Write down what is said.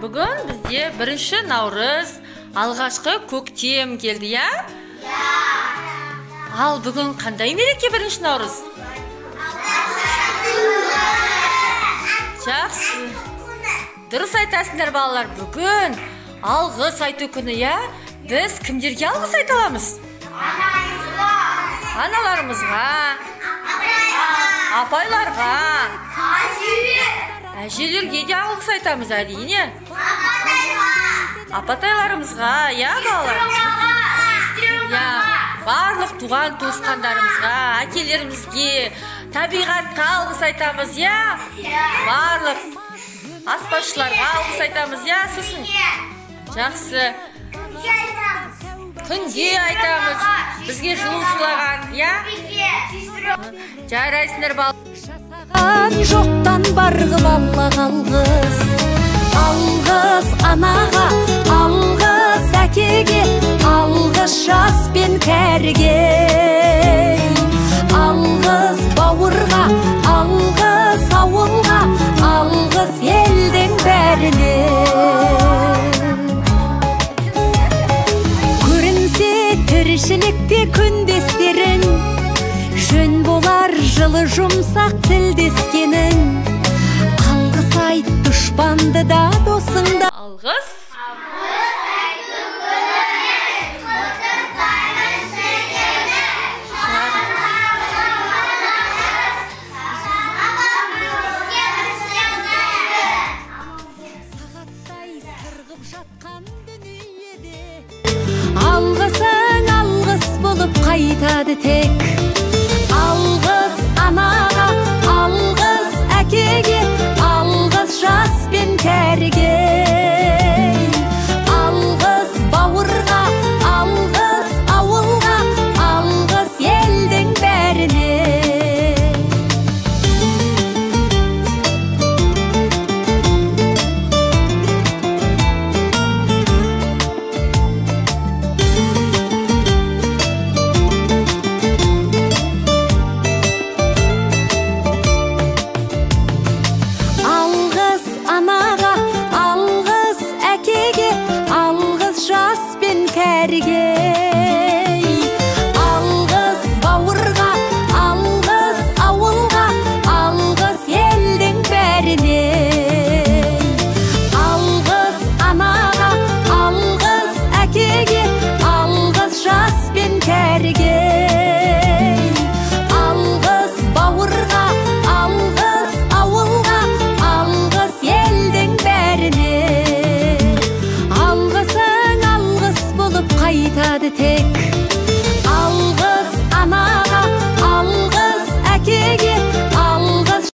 Бүгін бізде 1 наурыз, алғашқы көктем келді, я? Ал бүгін қандай мереке 1 наурыз? Жақсы. Дұрыс айтасыңдар балалар, бүгін алғыс айту күні, я? Біз кімдерге алғыс айта аламыз? Аналарымызға, апайларға, әжелерге де алғыс айтамыз, әрине. Апатайларымызға, я балалар? Барлық туған туысқандарымызға, әкелерімізге, табиғатқа алғыс айтамыз, я? Барлық аспазшыларға алғыс айтамыз, я? Сосын жақсы. Күнге айтамыз, бізге жылу сулаған, я? Жарайсыңдар балалар. Жоқтан барғы баллақ алғыс. Алғыс анаға, алғыс әкеге, алғыс жас пен кәріге. Алғыс бауырға, алғыс ауылға, алғыс елдің бәріне. Көрінсе тіршілікте күндестерің, жөн болар жылы жұмсақ тілдескенің. Алғыс айт дұшпанды да досыңды. Алғыс